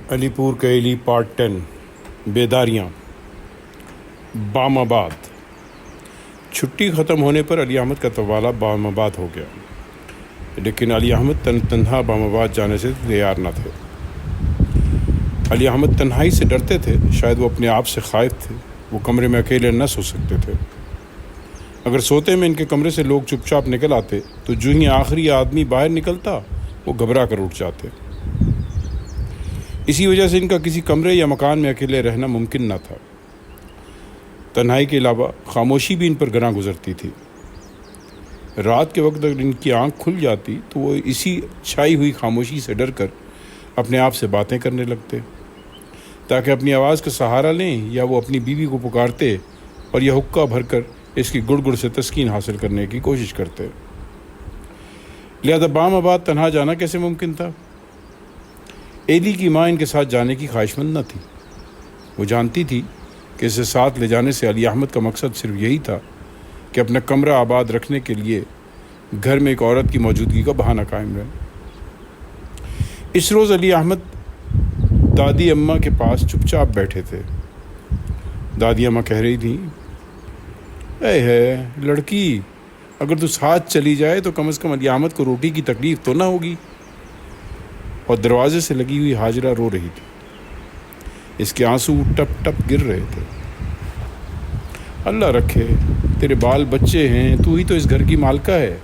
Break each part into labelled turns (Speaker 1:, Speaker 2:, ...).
Speaker 1: علی پور کیلی پارٹ 10 بیداریاں بام آباد۔ چھٹی ختم ہونے پر علی احمد کا تبادلہ بام آباد ہو گیا، لیکن علی احمد تنہا بام آباد جانے سے تیار نہ تھے۔ علی احمد تنہائی سے ڈرتے تھے، شاید وہ اپنے آپ سے خائف تھے۔ وہ کمرے میں اکیلے نہ سو سکتے تھے۔ اگر سوتے میں ان کے کمرے سے لوگ چپ چاپ نکل آتے تو جو ہی آخری آدمی باہر نکلتا وہ گھبرا کر اٹھ جاتے۔ اسی وجہ سے ان کا کسی کمرے یا مکان میں اکیلے رہنا ممکن نہ تھا۔ تنہائی کے علاوہ خاموشی بھی ان پر گراں گزرتی تھی۔ رات کے وقت اگر ان کی آنکھ کھل جاتی تو وہ اسی چھائی ہوئی خاموشی سے ڈر کر اپنے آپ سے باتیں کرنے لگتے، تاکہ اپنی آواز کا سہارا لیں، یا وہ اپنی بیوی کو پکارتے اور یہ حقہ بھر کر اس کی گڑ گڑ سے تسکین حاصل کرنے کی کوشش کرتے۔ لہذا بام آباد تنہا جانا کیسے ممکن تھا؟ ایلی کی ماں ان کے ساتھ جانے کی خواہشمند نہ تھی۔ وہ جانتی تھی کہ اسے ساتھ لے جانے سے علی احمد کا مقصد صرف یہی تھا کہ اپنا کمرہ آباد رکھنے کے لیے گھر میں ایک عورت کی موجودگی کا بہانہ قائم رہے۔ اس روز علی احمد دادی اماں کے پاس چپ چاپ بیٹھے تھے۔ دادی اماں کہہ رہی تھیں، اے ہے لڑکی، اگر تو ساتھ چلی جائے تو کم از کم علی احمد کو روٹی کی تکلیف تو نہ ہوگی۔ اور دروازے سے لگی ہوئی حاجرہ رو رہی تھی، اس کے آنسو ٹپ ٹپ گر رہے تھے۔ اللہ رکھے، تیرے بال بچے ہیں، تو ہی تو اس گھر کی مالکہ ہے،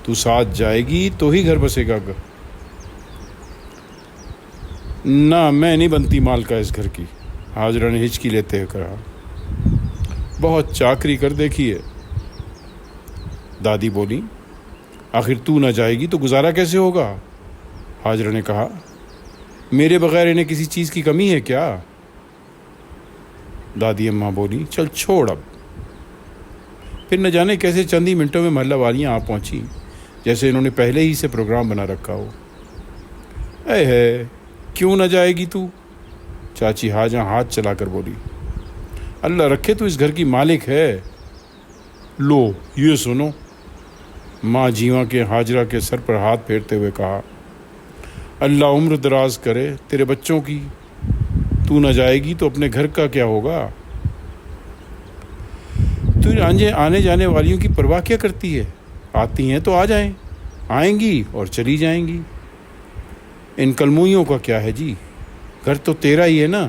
Speaker 1: تو ساتھ جائے گی تو ہی گھر بسے گا۔ نہ، میں نہیں بنتی مالکہ اس گھر کی، حاجرہ نے ہچکی لیتے ہوئے کہا۔ بہت چاکری کر دیکھی ہے، دادی بولی۔ آخر تو نہ جائے گی تو گزارا کیسے ہوگا؟ حاجرہ نے کہا۔ میرے بغیر انہیں کسی چیز کی کمی ہے کیا؟ دادی اماں بولی۔ چل چھوڑ اب۔ پھر نہ جانے کیسے چند ہی منٹوں میں محلہ والیاں آ پہنچی، جیسے انہوں نے پہلے ہی سے پروگرام بنا رکھا ہو۔ اے ہے، کیوں نہ جائے گی تو؟ چاچی حاجہ ہاتھ چلا کر بولی۔ اللہ رکھے، تو اس گھر کی مالک ہے۔ لو یہ سنو، ماں جیواں کے حاجرہ کے سر پر ہاتھ پھیرتے ہوئے کہا، اللہ عمر دراز کرے تیرے بچوں کی، تو نہ جائے گی تو اپنے گھر کا کیا ہوگا؟ تو آنے جانے والیوں کی پرواہ کیا کرتی ہے؟ آتی ہیں تو آ جائیں، آئیں گی اور چلی جائیں گی۔ ان کلموئیوں کا کیا ہے جی؟ گھر تو تیرا ہی ہے نا،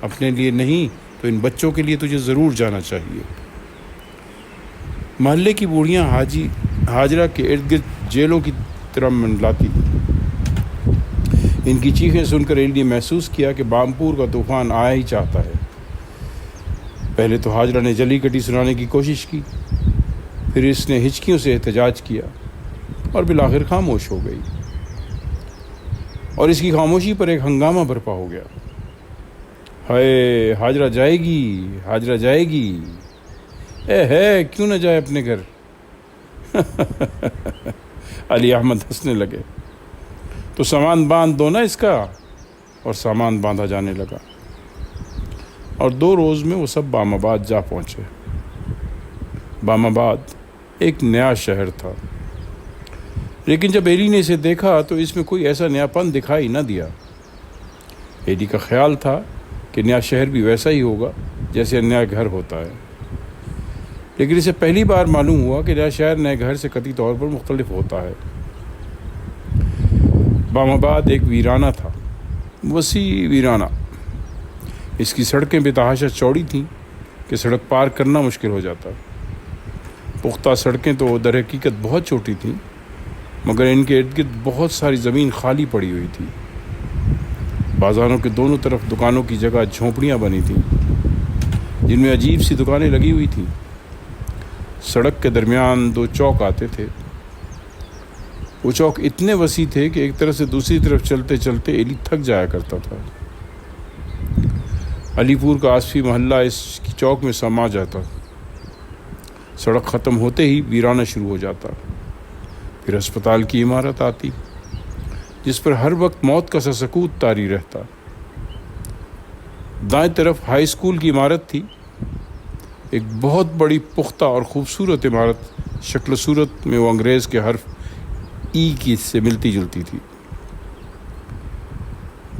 Speaker 1: اپنے لیے نہیں تو ان بچوں کے لیے تجھے ضرور جانا چاہیے۔ محلے کی بوڑھیاں حاجرہ کے ارد گرد جیلوں کی طرح منڈلاتی تھیں۔ ان کی چیخیں سن کر ایلی نے محسوس کیا کہ بامپور کا طوفان آیا ہی چاہتا ہے۔ پہلے تو حاجرہ نے جلی کٹی سنانے کی کوشش کی، پھر اس نے ہچکیوں سے احتجاج کیا اور بالآخر خاموش ہو گئی۔ اور اس کی خاموشی پر ایک ہنگامہ برپا ہو گیا۔ ہائے، حاجرہ جائے گی، حاجرہ جائے گی، اے ہے کیوں نہ جائے اپنے گھر؟ علی احمد ہنسنے لگے۔ تو سامان باندھ دو نا اس کا، اور سامان باندھا جانے لگا، اور 2 روز میں وہ سب بام آباد جا پہنچے۔ بام آباد ایک نیا شہر تھا، لیکن جب ایلی نے اسے دیکھا تو اس میں کوئی ایسا نیا پن دکھائی نہ دیا۔ ایلی کا خیال تھا کہ نیا شہر بھی ویسا ہی ہوگا جیسے نیا گھر ہوتا ہے، لیکن اسے پہلی بار معلوم ہوا کہ نیا شہر نئے گھر سے قطعی طور پر مختلف ہوتا ہے۔ بام آباد ایک ویرانہ تھا، وسیع ویرانہ۔ اس کی سڑکیں بے تحاشا چوڑی تھیں کہ سڑک پار کرنا مشکل ہو جاتا۔ پختہ سڑکیں تو در حقیقت بہت چھوٹی تھیں، مگر ان کے ارد گرد بہت ساری زمین خالی پڑی ہوئی تھی۔ بازاروں کے دونوں طرف دکانوں کی جگہ جھونپڑیاں بنی تھیں، جن میں عجیب سی دکانیں لگی ہوئی تھیں۔ سڑک کے درمیان 2 چوک آتے تھے۔ وہ چوک اتنے وسیع تھے کہ ایک طرف سے دوسری طرف چلتے چلتے ایلی تھک جایا کرتا تھا۔ علی پور کا آصفی محلہ اس کی چوک میں سما جاتا۔ سڑک ختم ہوتے ہی ویرانہ شروع ہو جاتا۔ پھر ہسپتال کی عمارت آتی، جس پر ہر وقت موت کا سا سکوت طاری رہتا۔ دائیں طرف ہائی اسکول کی عمارت تھی، ایک بہت بڑی پختہ اور خوبصورت عمارت، شکل و صورت میں وہ انگریز کے حرف ای کی سے ملتی جلتی تھی۔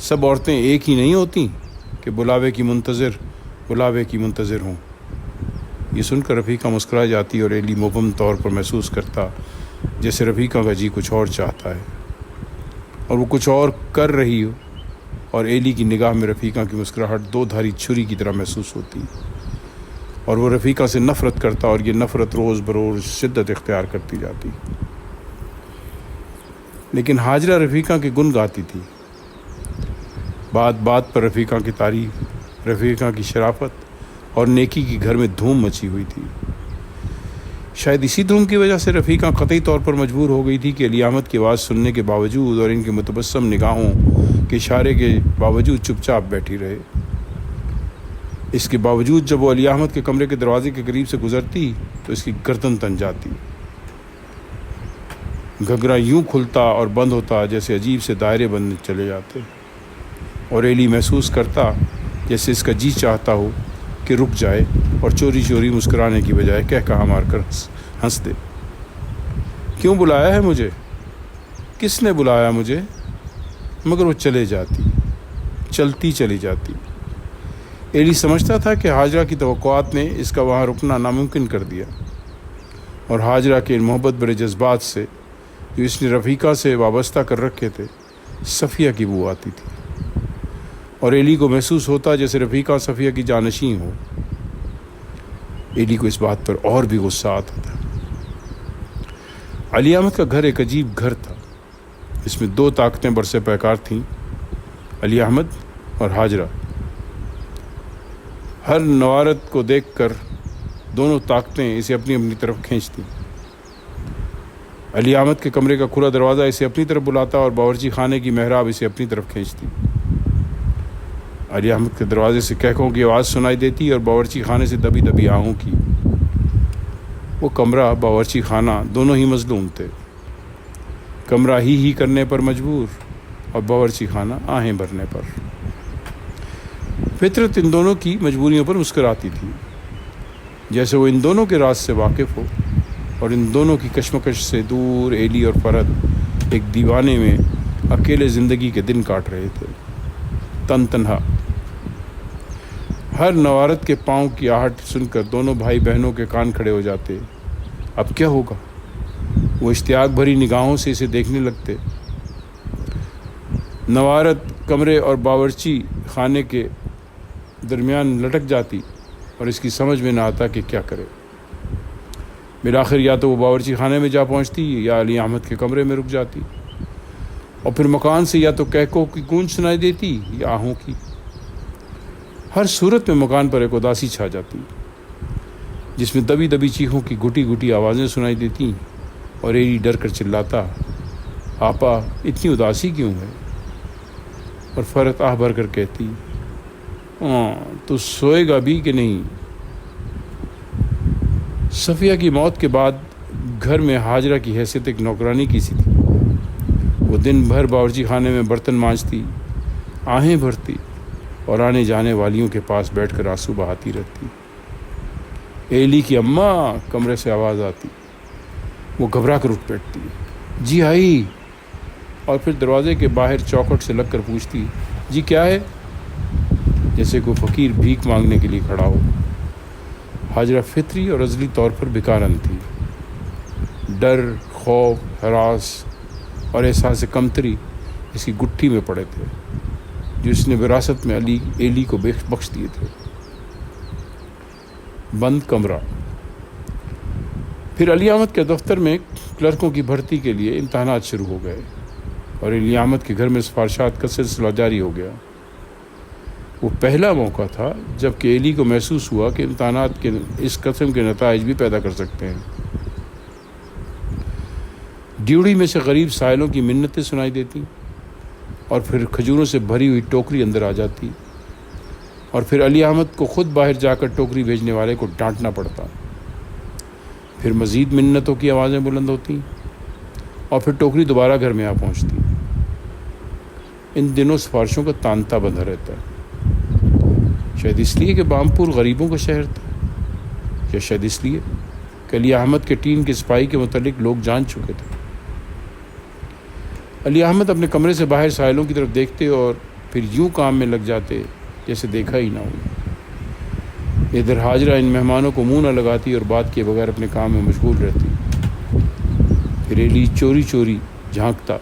Speaker 1: سب عورتیں ایک ہی نہیں ہوتی کہ بلاوے کی منتظر ہوں۔ یہ سن کر رفیقہ مسکرا جاتی اور ایلی مبہم طور پر محسوس کرتا جیسے رفیقہ کا جی کچھ اور چاہتا ہے اور وہ کچھ اور کر رہی ہو، اور ایلی کی نگاہ میں رفیقہ کی مسکراہٹ دو دھاری چھری کی طرح محسوس ہوتی اور وہ رفیقہ سے نفرت کرتا، اور یہ نفرت روز بروز شدت اختیار کرتی جاتی۔ لیکن حاجرہ رفیقہ کے گن گاتی تھی، بات بات پر رفیقہ کی تعریف، رفیقہ کی شرافت اور نیکی کی گھر میں دھوم مچی ہوئی تھی۔ شاید اسی دھوم کی وجہ سے رفیقہ قطعی طور پر مجبور ہو گئی تھی کہ علی احمد کی آواز سننے کے باوجود اور ان کے متبسم نگاہوں کے اشارے کے باوجود چپ چاپ بیٹھی رہے۔ اس کے باوجود جب وہ علی احمد کے کمرے کے دروازے کے قریب سے گزرتی تو اس کی گردن تن جاتی، گھگھرا یوں کھلتا اور بند ہوتا جیسے عجیب سے دائرے بند چلے جاتے، اور ایلی محسوس کرتا جیسے اس کا جی چاہتا ہو کہ رک جائے اور چوری چوری مسکرانے کی بجائے کہا مار کر ہنس دے۔ کیوں بلایا ہے مجھے؟ کس نے بلایا مجھے؟ مگر وہ چلتی چلی جاتی۔ ایلی سمجھتا تھا کہ حاجرہ کی توقعات نے اس کا وہاں رکنا ناممکن کر دیا، اور حاجرہ کے ان محبت بھرے جذبات سے جو اس نے رفیقہ سے وابستہ کر رکھے تھے، صفیہ کی بو آتی تھی، اور ایلی کو محسوس ہوتا جیسے رفیقہ صفیہ کی جانشین ہو۔ ایلی کو اس بات پر اور بھی غصہ آتا تھا۔ علی احمد کا گھر ایک عجیب گھر تھا۔ اس میں دو طاقتیں برسے پیکار تھیں، علی احمد اور حاجرہ۔ ہر نوارت کو دیکھ کر دونوں طاقتیں اسے اپنی اپنی طرف کھینچتیں۔ علی احمد کے کمرے کا کھلا دروازہ اسے اپنی طرف بلاتا اور باورچی خانے کی محراب اسے اپنی طرف کھینچتی۔ علی احمد کے دروازے سے کہکوں کی آواز سنائی دیتی اور باورچی خانے سے دبی دبی آہوں کی۔ وہ کمرہ باورچی خانہ دونوں ہی مظلوم تھے، کمرہ ہی کرنے پر مجبور اور باورچی خانہ آہیں بھرنے پر۔ فطرت ان دونوں کی مجبوریوں پر مسکراتی تھی، جیسے وہ ان دونوں کے راز سے واقف ہو، اور ان دونوں کی کشمکش سے دور ایلی اور فرد ایک دیوانے میں اکیلے زندگی کے دن کاٹ رہے تھے، تنہا۔ ہر نوارت کے پاؤں کی آہٹ سن کر دونوں بھائی بہنوں کے کان کھڑے ہو جاتے۔ اب کیا ہوگا؟ وہ اشتیاق بھری نگاہوں سے اسے دیکھنے لگتے۔ نوارت کمرے اور باورچی خانے کے درمیان لٹک جاتی اور اس کی سمجھ میں نہ آتا کہ کیا کرے۔ بالآخر یا تو وہ باورچی خانے میں جا پہنچتی یا علی احمد کے کمرے میں رک جاتی، اور پھر مکان سے یا تو کہکوں کی گونج سنائی دیتی یا آہوں کی۔ ہر صورت میں مکان پر ایک اداسی چھا جاتی، جس میں دبی دبی چیخوں کی گھٹی گھٹی آوازیں سنائی دیتی، اور ایلی ڈر کر چلاتا، آپا اتنی اداسی کیوں ہے؟ اور فرت آہ بھر کر کہتی، تو سوئے گا بھی کہ نہیں؟ صفیہ کی موت کے بعد گھر میں حاجرہ کی حیثیت ایک نوکرانی کی سی تھی۔ وہ دن بھر باورچی خانے میں برتن مانجتی، آہیں بھرتی اور آنے جانے والیوں کے پاس بیٹھ کر آنسو بہاتی رہتی۔ ایلی کی اماں کمرے سے آواز آتی، وہ گھبرا کر اٹھ بیٹھتی، جی آئی، اور پھر دروازے کے باہر چوکھٹ سے لگ کر پوچھتی، جی کیا ہے؟ جیسے کوئی فقیر بھیک مانگنے کے لیے کھڑا ہو۔ حاجرہ فطری اور ازلی طور پر بیکارن تھی۔ ڈر، خوف، ہراس اور احساس کمتری اس کی گٹھی میں پڑے تھے، جو اس نے وراثت میں ایلی کو بخش دیے تھے۔ بند کمرہ۔ پھر علی احمد کے دفتر میں کلرکوں کی بھرتی کے لیے امتحانات شروع ہو گئے، اور علی احمد کے گھر میں سفارشات کا سلسلہ جاری ہو گیا۔ وہ پہلا موقع تھا جب کہ ایلی کو محسوس ہوا کہ امتحانات کے اس قسم کے نتائج بھی پیدا کر سکتے ہیں۔ ڈیوڑی میں سے غریب سائلوں کی منتیں سنائی دیتی، اور پھر کھجوروں سے بھری ہوئی ٹوکری اندر آ جاتی، اور پھر علی احمد کو خود باہر جا کر ٹوکری بھیجنے والے کو ڈانٹنا پڑتا۔ پھر مزید منتوں کی آوازیں بلند ہوتی، اور پھر ٹوکری دوبارہ گھر میں آ پہنچتی۔ ان دنوں سفارشوں کا تانتا بندھا رہتا، شاید اس لیے کہ بامپور غریبوں کا شہر تھا، یا شاید اس لیے کہ علی احمد کے ٹیم کے سپاہی کے متعلق لوگ جان چکے تھے۔ علی احمد اپنے کمرے سے باہر سائلوں کی طرف دیکھتے اور پھر یوں کام میں لگ جاتے جیسے دیکھا ہی نہ ہو۔ ادھر حاجرہ ان مہمانوں کو منہ نہ لگاتی اور بات کیے بغیر اپنے کام میں مشغول رہتی۔ پھر ایلی چوری چوری جھانکتا،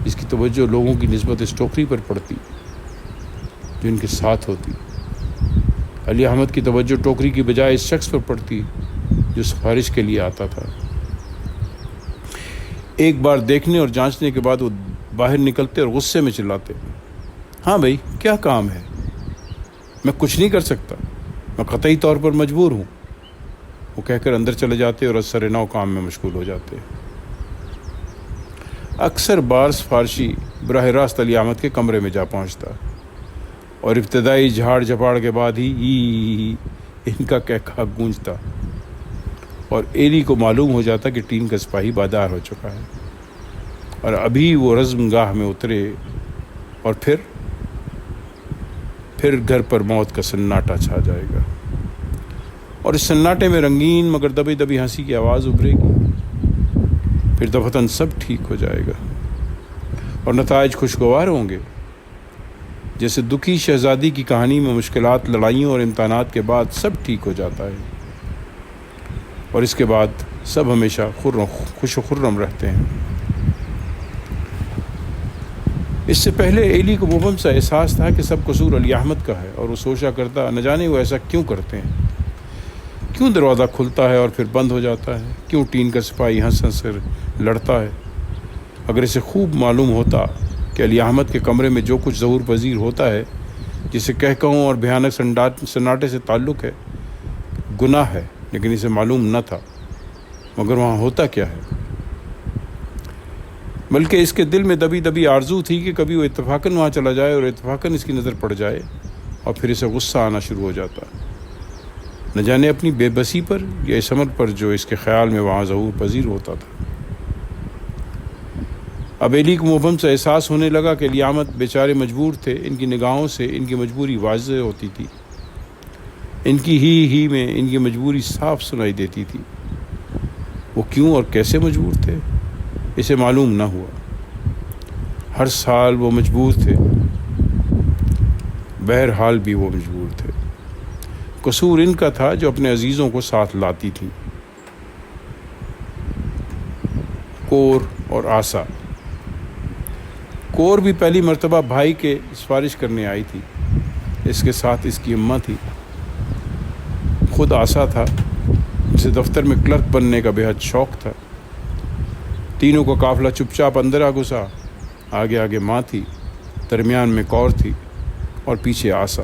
Speaker 1: جس کی توجہ لوگوں کی نسبت اس ٹوکری پر پڑتی جو ان کے ساتھ ہوتی۔ علی احمد کی توجہ ٹوکری کی بجائے اس شخص پر پڑتی جو سفارش کے لیے آتا تھا۔ ایک بار دیکھنے اور جانچنے کے بعد وہ باہر نکلتے اور غصے میں چلاتے، ہاں بھائی کیا کام ہے؟ میں کچھ نہیں کر سکتا، میں قطعی طور پر مجبور ہوں، وہ کہہ کر اندر چلے جاتے اور اثر نو کام میں مشغول ہو جاتے۔ اکثر بار سفارشی براہ راست علی احمد کے کمرے میں جا پہنچتا اور ابتدائی جھاڑ جھپاڑ کے بعد ہی ان کا کہکھا گونجتا اور ایلی کو معلوم ہو جاتا کہ ٹین کا سپاہی بادار ہو چکا ہے اور ابھی وہ رزم گاہ میں اترے اور پھر گھر پر موت کا سناٹا چھا جائے گا اور اس سناٹے میں رنگین مگر دبی دبی ہنسی کی آواز ابھرے گی۔ پھر دفتن سب ٹھیک ہو جائے گا اور نتائج خوشگوار ہوں گے، جیسے دکھی شہزادی کی کہانی میں مشکلات، لڑائیوں اور امتحانات کے بعد سب ٹھیک ہو جاتا ہے اور اس کے بعد سب ہمیشہ خوش و خرم رہتے ہیں۔ اس سے پہلے ایلی کو مبہم سا احساس تھا کہ سب قصور علی احمد کا ہے اور وہ سوچا کرتا، نہ جانے وہ ایسا کیوں کرتے ہیں، کیوں دروازہ کھلتا ہے اور پھر بند ہو جاتا ہے، کیوں ٹین کا سپاہی ہنس ہنس کر لڑتا ہے۔ اگر اسے خوب معلوم ہوتا کہ علی احمد کے کمرے میں جو کچھ ظہور پذیر ہوتا ہے، جسے کہوں اور بھیانک سناٹے سے تعلق ہے، گناہ ہے، لیکن اسے معلوم نہ تھا، مگر وہاں ہوتا کیا ہے؟ بلکہ اس کے دل میں دبی دبی آرزو تھی کہ کبھی وہ اتفاقاً وہاں چلا جائے اور اتفاقاً اس کی نظر پڑ جائے اور پھر اسے غصہ آنا شروع ہو جاتا، نہ جانے اپنی بے بسی پر یا اس عمل پر جو اس کے خیال میں وہاں ظہور پذیر ہوتا تھا۔ اب ایلی کو مبہم سے احساس ہونے لگا کہ علی احمد بیچارے مجبور تھے، ان کی نگاہوں سے ان کی مجبوری واضح ہوتی تھی، ان کی ہی میں ان کی مجبوری صاف سنائی دیتی تھی۔ وہ کیوں اور کیسے مجبور تھے اسے معلوم نہ ہوا۔ ہر سال وہ مجبور تھے، بہرحال بھی وہ مجبور تھے۔ قصور ان کا تھا جو اپنے عزیزوں کو ساتھ لاتی تھی۔ کور اور آسا۔ کور بھی پہلی مرتبہ بھائی کے سفارش کرنے آئی تھی، اس کے ساتھ اس کی اماں تھی، خود آسا تھا جسے دفتر میں کلرک بننے کا بے حد شوق تھا۔ تینوں کا قافلہ چپ چاپ اندر آ گھسا، آگے آگے ماں تھی، درمیان میں کور تھی اور پیچھے آسا۔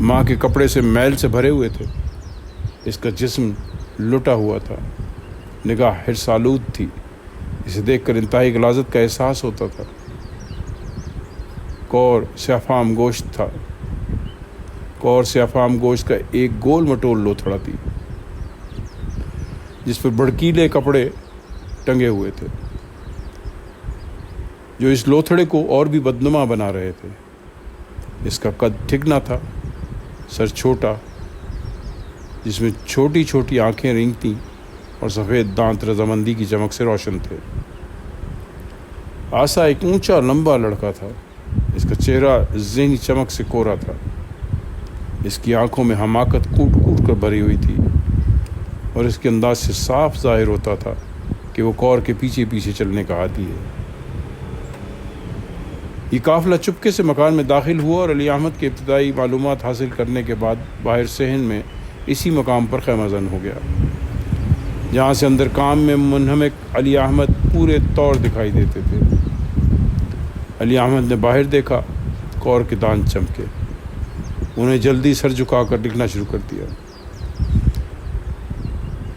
Speaker 1: ماں کے کپڑے سے میل سے بھرے ہوئے تھے، اس کا جسم لٹا ہوا تھا، نگاہ حرص-آلود تھی، اسے دیکھ کر انتہائی غلاظت کا احساس ہوتا تھا۔ کور سیافام گوشت تھا، کور سیافام گوشت کا ایک گول مٹول لوتھڑا تھی جس پر بھڑکیلے کپڑے ٹنگے ہوئے تھے جو اس لوتھڑے کو اور بھی بدنما بنا رہے تھے۔ اس کا قد ٹھکنا تھا، سر چھوٹا جس میں چھوٹی چھوٹی آنکھیں رینگتیں اور سفید دانت رضامندی کی چمک سے روشن تھے۔ آسا ایک اونچا لمبا لڑکا تھا، اس کا چہرہ ذہنی چمک سے کورا تھا، اس کی آنکھوں میں حماقت کوٹ کوٹ کر بھری ہوئی تھی اور اس کے انداز سے صاف ظاہر ہوتا تھا کہ وہ کور کے پیچھے پیچھے چلنے کا عادی ہے۔ یہ قافلہ چپکے سے مکان میں داخل ہوا اور علی احمد کے ابتدائی معلومات حاصل کرنے کے بعد باہر صحن میں اسی مقام پر خیمہ زن ہو گیا، جہاں سے اندر کام میں منہمک علی احمد پورے طور دکھائی دیتے تھے۔ علی احمد نے باہر دیکھا، کور کے دانت چمکے، انہیں جلدی سر جھکا کر لکھنا شروع کر دیا۔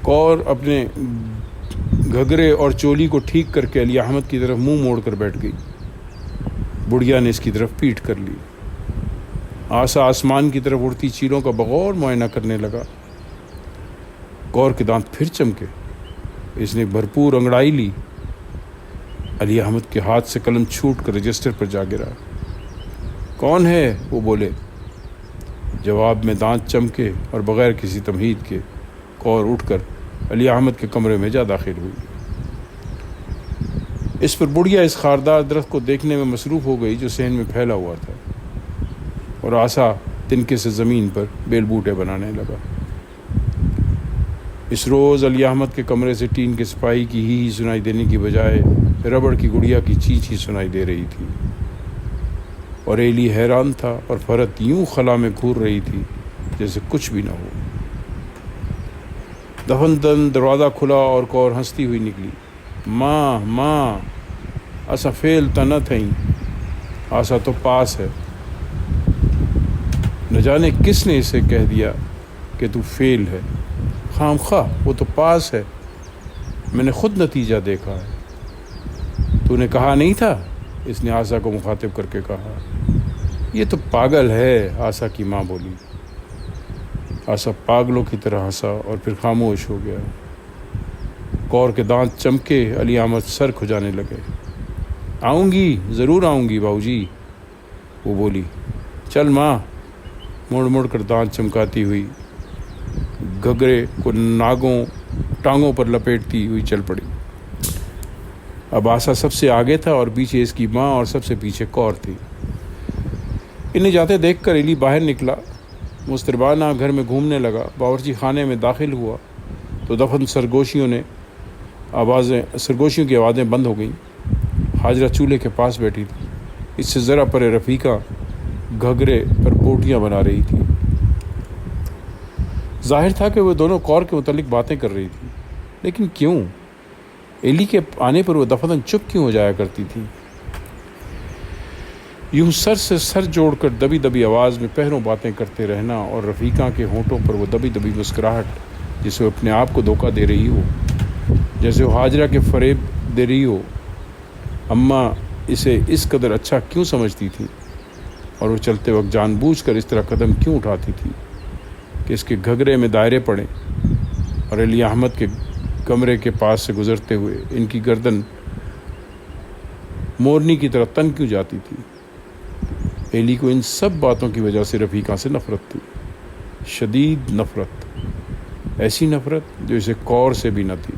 Speaker 1: کور اپنے گھگرے اور چولی کو ٹھیک کر کے علی احمد کی طرف منہ موڑ کر بیٹھ گئی۔ بڑھیا نے اس کی طرف پیٹ کر لی۔ آسا آسمان کی طرف اڑتی چیلوں کا بغور معائنہ کرنے لگا۔ کور کے دانت پھر چمکے، اس نے بھرپور انگڑائی لی۔ علی احمد کے ہاتھ سے قلم چھوٹ کر رجسٹر پر جا گرا۔ کون ہے؟ وہ بولے۔ جواب میں دانت چمکے اور بغیر کسی تمہید کے کور اٹھ کر علی احمد کے کمرے میں جا داخل ہوئی۔ اس پر بڑھیا اس خاردار درخت کو دیکھنے میں مصروف ہو گئی جو صحن میں پھیلا ہوا تھا، اور آسا تنکے سے زمین پر بیل بوٹے بنانے لگا۔ اس روز علی احمد کے کمرے سے ٹین کے سپاہی کی ہی سنائی دینے کی بجائے ربڑ کی گڑیا کی چیخ ہی سنائی دے رہی تھی، اور ایلی حیران تھا اور فرحت یوں خلا میں گھور رہی تھی جیسے کچھ بھی نہ ہو۔ دفن دن دروازہ کھلا اور کور ہنستی ہوئی نکلی۔ ماں ماں، اسا فیل تا نہ تھیں، آسا تو پاس ہے۔ نہ جانے کس نے اسے کہہ دیا کہ تو فیل ہے، خام خواہ وہ تو پاس ہے، میں نے خود نتیجہ دیکھا ہے۔ تو نے کہا نہیں تھا، اس نے آسا کو مخاطب کر کے کہا۔ یہ تو پاگل ہے، آسا کی ماں بولی۔ آسا پاگلوں کی طرح ہنسا اور پھر خاموش ہو گیا۔ کور کے دانت چمکے، علی احمد سر کھجانے لگے۔ آؤں گی، ضرور آؤں گی باؤ جی، وہ بولی۔ چل ماں، مڑ مڑ کر دانت چمکاتی ہوئی گھگرے کو ٹانگوں پر لپیٹتی ہوئی چل پڑی۔ اب آسا سب سے آگے تھا اور پیچھے اس کی ماں اور سب سے پیچھے کور تھی۔ انہیں جاتے دیکھ کر ایلی باہر نکلا، مستربانہ گھر میں گھومنے لگا۔ باورچی خانے میں داخل ہوا تو دفن سرگوشیوں کی آوازیں بند ہو گئیں۔ حاجرہ چولہے کے پاس بیٹھی تھی، اس سے ذرا پرے رفیقہ گھگرے پر بوٹیاں بنا رہی تھی۔ ظاہر تھا کہ وہ دونوں کور کے متعلق باتیں کر رہی تھی، لیکن کیوں؟ ایلی کے آنے پر وہ دفعتاً چپ کیوں ہو جایا کرتی تھی؟ یوں سر سے سر جوڑ کر دبی دبی آواز میں پہروں باتیں کرتے رہنا، اور رفیقہ کے ہونٹوں پر وہ دبی دبی مسکراہٹ جسے وہ اپنے آپ کو دھوکہ دے رہی ہو، جیسے وہ حاجرہ کے فریب دے رہی ہو۔ اماں اسے اس قدر اچھا کیوں سمجھتی تھی، اور وہ چلتے وقت جان بوجھ کر اس طرح قدم کیوں اٹھاتی تھی کہ اس کے گھگرے میں دائرے پڑیں، اور علی احمد کے کمرے کے پاس سے گزرتے ہوئے ان کی گردن مورنی کی طرح تن کیوں جاتی تھی؟ ایلی کو ان سب باتوں کی وجہ سے رفیقہ سے نفرت تھی، شدید نفرت، ایسی نفرت جو اسے کور سے بھی نہ تھی۔